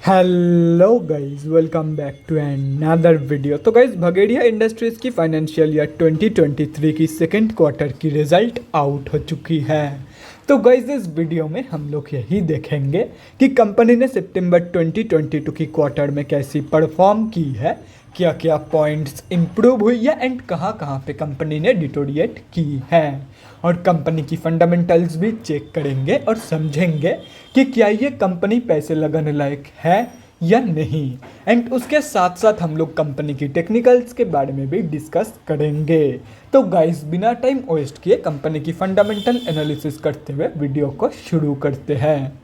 Hello guys, welcome back to another video. तो guys, भगेड़िया Industries की फाइनेंशियल ईयर 2023 की सेकेंड क्वार्टर की रिज़ल्ट आउट हो चुकी है। तो गाइस, इस वीडियो में हम लोग यही देखेंगे कि कंपनी ने सितंबर 2022 की क्वार्टर में कैसी परफॉर्म की है, क्या क्या पॉइंट्स इम्प्रूव हुई है एंड कहाँ कहाँ पे कंपनी ने डिटोरिएट की है। और कंपनी की फंडामेंटल्स भी चेक करेंगे और समझेंगे कि क्या ये कंपनी पैसे लगाने लायक है या नहीं। एंड उसके साथ साथ हम लोग कंपनी की टेक्निकल्स के बारे में भी डिस्कस करेंगे। तो गाइस, बिना टाइम वेस्ट किए कंपनी की फंडामेंटल एनालिसिस करते हुए वीडियो को शुरू करते हैं।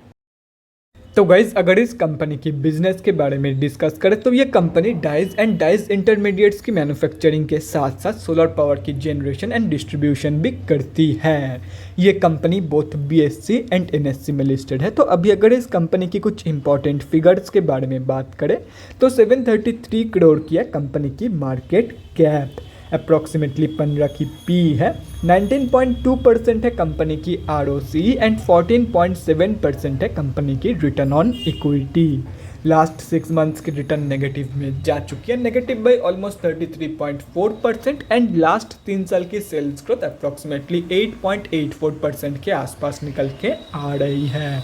तो गाइज, अगर इस कंपनी की बिजनेस के बारे में डिस्कस करें तो ये company dyes and dyes intermediates की मैन्युफैक्चरिंग के साथ साथ सोलर पावर की जनरेशन एंड डिस्ट्रीब्यूशन भी करती है। ये company both BSE and NSE में लिस्टेड है। तो अभी अगर इस कंपनी की कुछ इंपॉर्टेंट फिगर्स के बारे में बात करें तो 733 करोड़ की है कंपनी की मार्केट कैप, अप्रॉक्सीमेटली 15 की पी है, 19.2% है कंपनी की आरओसी एंड 14.7% है कंपनी की return on equity. Last 6 months की रिटर्न नेगेटिव में जा चुकी है, negative by almost 33.4%। And last 3 साल की सेल्स ग्रोथ अप्रॉक्सीमेटली 8.84% के आसपास निकल के आ रही है।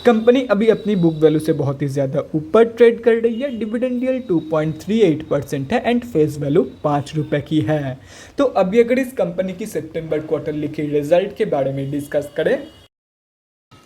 कंपनी अभी अपनी बुक वैल्यू से बहुत ही ज़्यादा ऊपर ट्रेड कर रही है। डिविडेंड यील्ड 2.38% है एंड फेस वैल्यू 5 रुपये की है। तो अभी अगर इस कंपनी की सितंबर क्वार्टरली की रिजल्ट के बारे में डिस्कस करें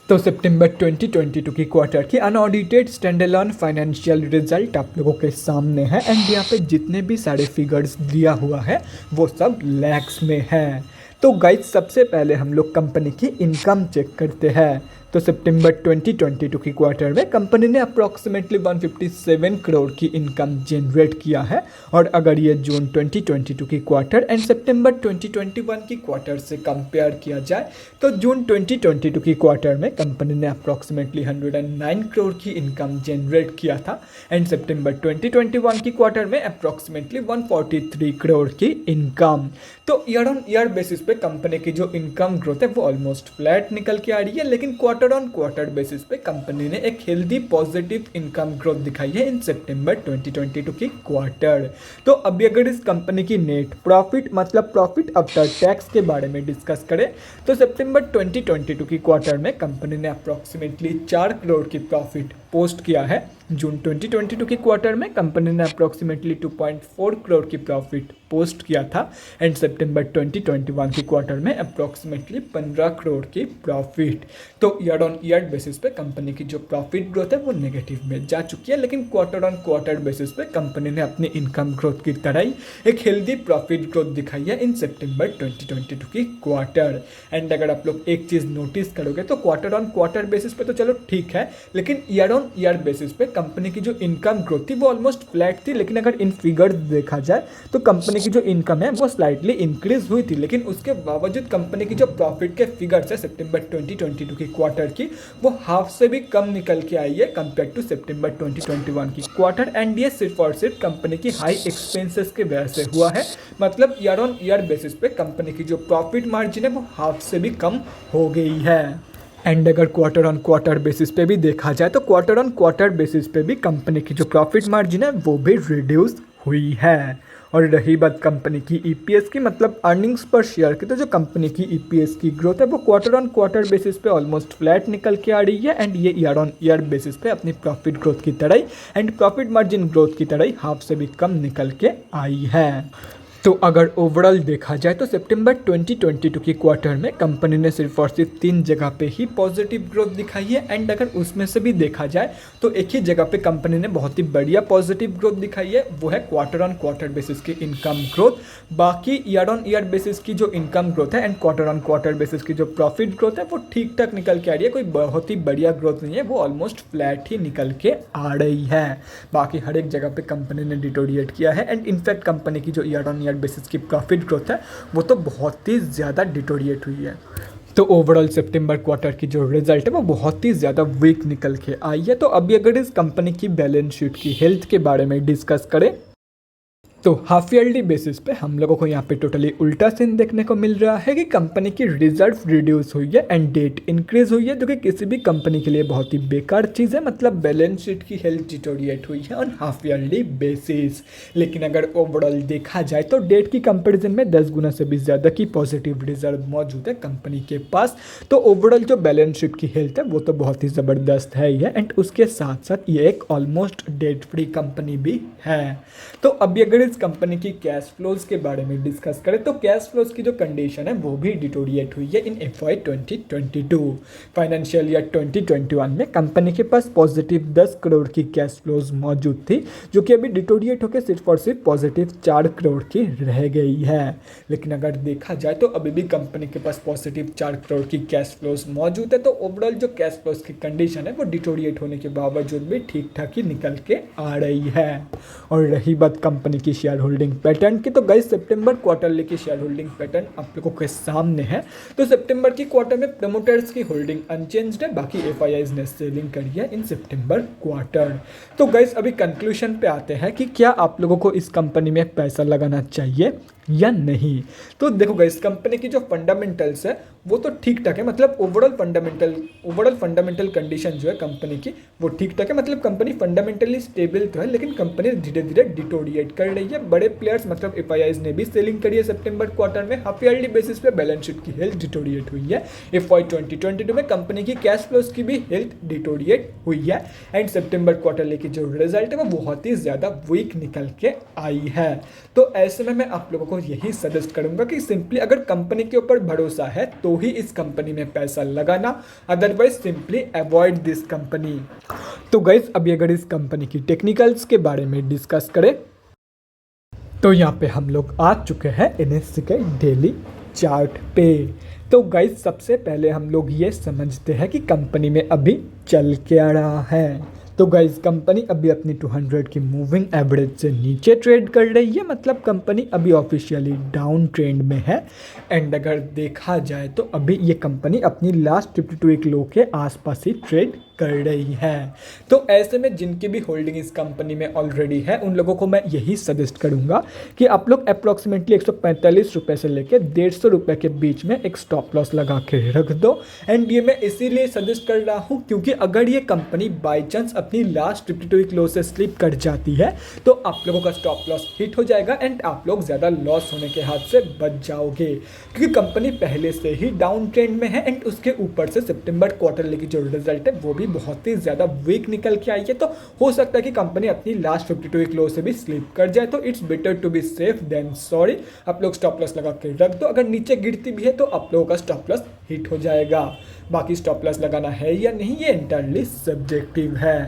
तो सितंबर 2022 की क्वार्टर की अनऑडिटेड स्टैंडअलोन फाइनेंशियल रिजल्ट आप लोगों के सामने है। एंड यहाँ पे जितने भी सारे फिगर्स दिया हुआ है वो सब लैक्स में है। तो गाइज, सबसे पहले हम लोग कंपनी की इनकम चेक करते हैं। तो सितंबर 2022 की क्वार्टर में कंपनी ने अप्रॉक्सीमेटली 157 करोड़ की इनकम जनरेट किया है। और अगर ये जून 2022 की क्वार्टर एंड सितंबर 2021 की क्वार्टर से कंपेयर किया जाए तो जून 2022 की क्वार्टर में कंपनी ने अप्रॉक्सीमेटली 109 करोड़ की इनकम जनरेट किया था। एंड सितंबर 2021 की क्वार्टर में अप्रॉक्सीमेटली 143 करोड़ की इनकम। तो ईयर ऑन ईयर बेसिस पे कंपनी की जो इनकम ग्रोथ है वो ऑलमोस्ट फ्लैट निकल के आ रही है, लेकिन क्वार्टर ऑन क्वार्टर बेसिस पे कंपनी ने एक हेल्दी पॉजिटिव इनकम ग्रोथ दिखाई है इन सितंबर 2022 की क्वार्टर। तो अभी अगर इस कंपनी की नेट प्रॉफिट मतलब प्रॉफिट आफ्टर टैक्स के बारे में डिस्कस करें तो सितंबर 2022 की क्वार्टर में कंपनी ने अप्रॉक्सीमेटली 4 करोड़ की प्रॉफिट पोस्ट किया है। जून 2022 की क्वार्टर में कंपनी ने अप्रॉक्सीमेटली 2.4 करोड़ की प्रॉफिट पोस्ट किया था। एंड सितंबर 2021 की क्वार्टर में अप्रॉक्सीमेटली 15 करोड़ की प्रॉफिट। तो ईयर ऑन ईयर बेसिस पे कंपनी की जो प्रॉफिट ग्रोथ है वो नेगेटिव में जा चुकी है, लेकिन क्वार्टर ऑन क्वार्टर बेसिस पे कंपनी ने अपनी इनकम ग्रोथ की तरह ही एक हेल्दी प्रॉफिट ग्रोथ दिखाई है इन सितंबर 2022 की क्वार्टर। एंड अगर आप लोग एक चीज़ नोटिस करोगे तो क्वार्टर ऑन क्वार्टर बेसिस पे तो चलो ठीक है, लेकिन ईयर ऑन ईयर बेसिस पे कंपनी की जो इनकम ग्रोथ थी वो ऑलमोस्ट फ्लैट थी। लेकिन अगर इन फिगर्स देखा जाए तो कंपनी की जो इनकम है वो स्लाइटली इंक्रीज हुई थी, लेकिन उसके बावजूद कंपनी की जो प्रॉफिट के फिगर्स है सितंबर 2022 की क्वार्टर की वो हाफ से भी कम निकल के आई है कंपेयर टू सितंबर 2021 की क्वार्टर। एंड ये सिर्फ और सिर्फ कंपनी की हाई एक्सपेंसेस की वजह से हुआ है। मतलब ईयर ऑन ईयर बेसिस पे कंपनी की जो प्रॉफिट मार्जिन है वो हाफ से भी कम हो गई है। एंड अगर क्वार्टर ऑन क्वार्टर बेसिस पे भी देखा जाए तो क्वार्टर ऑन क्वार्टर बेसिस पे भी कंपनी की जो प्रॉफिट मार्जिन है वो भी रिड्यूस हुई है। और रही बात कंपनी की ईपीएस की मतलब अर्निंग्स पर शेयर की, तो जो कंपनी की ईपीएस की ग्रोथ है वो क्वार्टर ऑन क्वार्टर बेसिस पे ऑलमोस्ट फ्लैट निकल के आ रही है। एंड ये ईयर ऑन ईयर बेसिस पे अपनी प्रॉफिट ग्रोथ की तरह ही एंड प्रॉफिट मार्जिन ग्रोथ की तरह ही हाफ से भी कम निकल के आई है। तो अगर ओवरऑल देखा जाए तो सितंबर 2022 की क्वार्टर में कंपनी ने सिर्फ और सिर्फ 3 जगह पे ही पॉजिटिव ग्रोथ दिखाई है। एंड अगर उसमें से भी देखा जाए तो एक ही जगह पे कंपनी ने बहुत ही बढ़िया पॉजिटिव ग्रोथ दिखाई है, वो है क्वार्टर ऑन क्वार्टर बेसिस की इनकम ग्रोथ। बाकी ईयर ऑन ईयर बेसिस की जो इनकम ग्रोथ है and quarter on quarter basis की जो प्रॉफिट ग्रोथ है वो ठीक ठाक निकल के आ रही है, कोई बहुत ही बढ़िया ग्रोथ नहीं है, वो ऑलमोस्ट फ्लैट ही निकल के आ रही है। बाकी हर एक जगह पे कंपनी ने डिटोरिएट किया है। एंड इनफैक्ट कंपनी की जो ईयर ऑन ईयर बेसिस की प्रॉफिट ग्रोथ है वो तो बहुत ही ज़्यादा डिटोरिएट हुई है। तो ओवरऑल सितंबर क्वार्टर की जो रिजल्ट है वो बहुत ही ज़्यादा वीक निकल के आई है। तो अभी अगर इस कंपनी की बैलेंस शीट की हेल्थ के बारे में डिस्कस करें तो हाफ ईयरली बेसिस पे हम लोगों को यहाँ पे टोटली उल्टा सीन देखने को मिल रहा है कि कंपनी की रिजर्व रिड्यूस हुई है एंड डेट इंक्रीज हुई है, जो कि किसी भी कंपनी के लिए बहुत ही बेकार चीज़ है। मतलब बैलेंस शीट की हेल्थ डिटोरिएट हुई है ऑन हाफ ईयरली बेसिस। लेकिन अगर ओवरऑल देखा जाए तो डेट की कंपेरिजन में 10 गुना से भी ज़्यादा की पॉजिटिव रिजर्व मौजूद है कंपनी के पास। तो ओवरऑल जो बैलेंस शीट की हेल्थ है वो तो बहुत ही ज़बरदस्त है ही है एंड उसके साथ साथ ये एक ऑलमोस्ट डेट फ्री कंपनी भी है। तो अभी अगर इस कंपनी की कैश फ्लोज के बारे में डिस्कस करें तो कैश फ्लोज की जो कंडीशन है वो भी डिटोरिएट हुई है इन FY 2022। फाइनेंशियल ईयर 2021 में कंपनी के पास पॉजिटिव 10 करोड़ की कैश फ्लोज मौजूद थी, जो कि अभी डिटोरिएट होकर सिर्फ और सिर्फ पॉजिटिव 4 करोड़ की रह गई है। लेकिन अगर देखा जाए तो अभी भी कंपनी के पास पॉजिटिव 4 करोड़ की कैश फ्लोज मौजूद है। तो ओवरऑल जो कैश फ्लोज की कंडीशन है वो डिटोरिएट होने के बावजूद भी ठीक ठाक ही निकल के आ रही है। और रही बात कंपनी की शेयर होल्डिंग पैटर्न की, तो गाइस सितंबर क्वार्टरली की शेयर होल्डिंग पैटर्न आप लोगों के सामने है। तो सितंबर की क्वार्टर में प्रमोटर्स की होल्डिंग अनचेंज्ड है, बाकी FIIs ने सेलिंग करी है इन सितंबर क्वार्टर। तो गाइस अभी कंक्लूजन पे आते हैं कि क्या आप लोगों को इस कंपनी में पैसा लगाना चाहिए या नहीं। तो देखो गाइस कंपनी की जो फंडामेंटल्स है वो तो ठीक ठाक है। मतलब ओवरऑल फंडामेंटल कंडीशन जो है कंपनी की वो ठीक ठाक है। मतलब कंपनी फंडामेंटली स्टेबल तो है, लेकिन कंपनी धीरे धीरे डिटोरिएट कर रही है। बड़े प्लेयर्स मतलब FIIs ने भी सेलिंग करी है सितंबर क्वार्टर में। हाफ ईयरली बेसिस पे बैलेंस शीट की हेल्थ डिटोरिएट हुई है। FY 2022 में कंपनी की कैश फ्लोज की भी हेल्थ डिटोरिएट हुई है एंड सितंबर क्वार्टरली की जो रिजल्ट है वो बहुत ही ज़्यादा वीक निकल के आई है। तो ऐसे में मैं आप लोगों को यही सजेस्ट करूंगा कि सिंपली अगर कंपनी के ऊपर भरोसा है तो ही इस कंपनी में पैसा लगाना, otherwise simply avoid this company. तो गाइस अभी अगर इस कंपनी की टेक्निकल्स के बारे में डिस्कस करें तो यहाँ पे हम लोग आ चुके हैं NSE के डेली चार्ट पे। तो गाइस सबसे पहले हम लोग ये समझते हैं कि कंपनी में अभी चल क्या रहा है। तो गाइस कंपनी अभी अपनी 200 की मूविंग एवरेज से नीचे ट्रेड कर रही है। मतलब कंपनी अभी ऑफिशियली डाउन ट्रेंड में है एंड अगर देखा जाए तो अभी ये कंपनी अपनी लास्ट 52 वीक लो के आसपास ही ट्रेड कर रही है। तो ऐसे में जिनकी भी होल्डिंग इस कंपनी में ऑलरेडी है उन लोगों को मैं यही सजेस्ट करूंगा कि आप लोग अप्रॉक्सीमेटली 145 रुपये से लेकर 150 रुपये के बीच में एक स्टॉप लॉस लगा के रख दो। एंड ये मैं इसीलिए सजेस्ट कर रहा हूँ क्योंकि अगर ये कंपनी बाई चांस अपनी लास्ट 52 वीक लो से स्लिप कर जाती है तो आप लोगों का स्टॉप लॉस हिट हो जाएगा एंड आप लोग ज़्यादा लॉस होने के हाथ से बच जाओगे, क्योंकि कंपनी पहले से ही डाउन ट्रेंड में है एंड उसके ऊपर से सितंबर क्वार्टरली की जो रिजल्ट है वो भी बहुत ही ज़्यादा वीक निकल के आई है। तो हो सकता है कि कंपनी अपनी लास्ट 52 वीक लो से भी स्लिप कर जाए। तो it's better to be safe than sorry. आप लोग स्टॉप लॉस लगा के रख दो। अगर नीचे गिरती भी है तो आप लोगों का स्टॉप लॉस हिट हो जाएगा। बाकी स्टॉप लॉस लगाना है या नहीं ये एंटायरली सब्जेक्टिव है।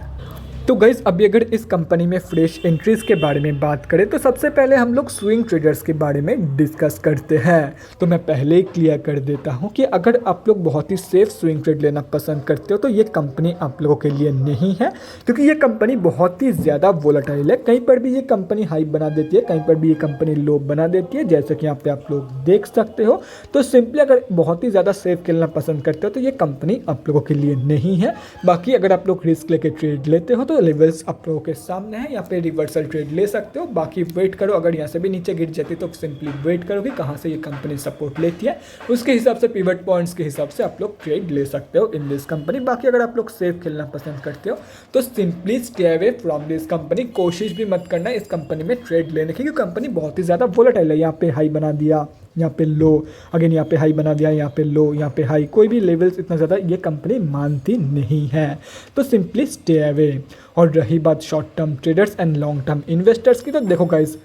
तो गाइज अभी अगर इस कंपनी में फ्रेश एंट्रीज के बारे में बात करें तो सबसे पहले हम लोग स्विंग ट्रेडर्स के बारे में डिस्कस करते हैं। तो मैं पहले ही क्लियर कर देता हूं कि अगर आप लोग बहुत ही सेफ स्विंग ट्रेड लेना पसंद करते हो तो ये कंपनी आप लोगों के लिए नहीं है, क्योंकि ये कंपनी बहुत ही ज़्यादा वोलेटाइल है। कहीं पर भी ये कंपनी हाई बना देती है, कहीं पर भी ये कंपनी लो बना देती है, जैसे कि यहाँ पे आप लोग देख सकते हो। तो सिंपली अगर बहुत ही ज़्यादा सेफ खेलना पसंद करते हो तो ये कंपनी आप लोगों के लिए नहीं है। बाकी अगर आप लोग रिस्क लेके ट्रेड लेते हो तो लेवल्स आप लोगों के सामने है, यहाँ पे रिवर्सल ट्रेड ले सकते हो। बाकी वेट करो, अगर यहाँ से भी नीचे गिर जाती तो सिंपली वेट करो कि कहाँ से ये कंपनी सपोर्ट लेती है, उसके हिसाब से पिवट पॉइंट्स के हिसाब से आप लोग ट्रेड ले सकते हो इन दिस कंपनी। बाकी अगर आप लोग सेफ खेलना पसंद करते हो तो simply stay away from this company. कोशिश भी मत करना इस कंपनी में ट्रेड लेने की, क्योंकि कंपनी बहुत ही ज़्यादा वोलेटाइल है। यहाँ पे हाई बना दिया, यहाँ पे लो, अगेन यहाँ पे हाई बना दिया, यहाँ पे लो, यहाँ पे हाई, कोई भी लेवल्स इतना ज़्यादा ये कंपनी मानती नहीं है। तो सिंपली स्टे अवे। और रही बात short term traders and long term investors की, तो देखो गाइस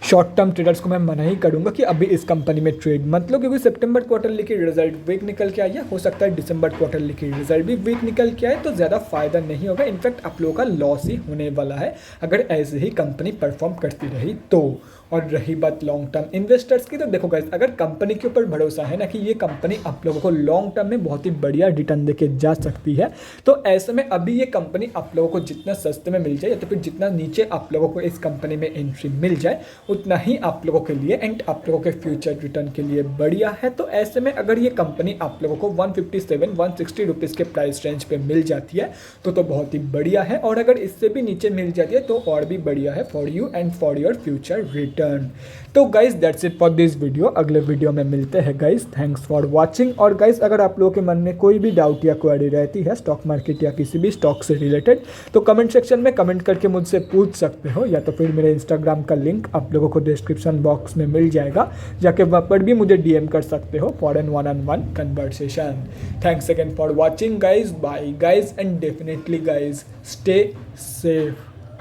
शॉर्ट टर्म ट्रेडर्स को मैं मना ही करूंगा कि अभी इस कंपनी में ट्रेड मत लो, क्योंकि सितंबर क्वार्टरली की रिजल्ट वीक निकल के आई है। हो सकता है दिसंबर क्वार्टरली की रिजल्ट भी वीक निकल के आए, तो ज़्यादा फायदा नहीं होगा। इनफैक्ट आप लोगों का लॉस ही होने वाला है अगर ऐसे ही कंपनी परफॉर्म करती रही तो। और रही बात लॉन्ग टर्म इन्वेस्टर्स की, तो देखो गाइस अगर कंपनी के ऊपर भरोसा है ना कि ये कंपनी आप लोगों को लॉन्ग टर्म में बहुत ही बढ़िया रिटर्न देके जा सकती है, तो ऐसे में अभी ये कंपनी आप लोगों को जितना सस्ते में मिल जाए या तो फिर जितना नीचे आप लोगों को इस कंपनी में एंट्री मिल जाए उतना ही आप लोगों के लिए एंड आप लोगों के फ्यूचर रिटर्न के लिए बढ़िया है। तो ऐसे में अगर ये कंपनी आप लोगों को 157-160 रुपीज़ के प्राइस रेंज पे मिल जाती है तो बहुत ही बढ़िया है, और अगर इससे भी नीचे मिल जाती है तो और भी बढ़िया है for you and for your future return. तो guys that's it for this video, अगले वीडियो में मिलते हैं गाइज। Thanks for watching. और गाइज अगर आप लोगों के मन में कोई भी डाउट या क्वेरी रहती है स्टॉक मार्केट या किसी भी स्टॉक से रिलेटेड तो कमेंट सेक्शन में कमेंट करके मुझसे पूछ सकते हो, या तो फिर मेरे इंस्टाग्राम का लिंक आप लोगों को डिस्क्रिप्शन बॉक्स में मिल जाएगा, जाके वहाँ पर भी मुझे डीएम कर सकते हो for an 1-on-1 conversation. Thanks again for watching guys, bye guys, and definitely guys stay safe.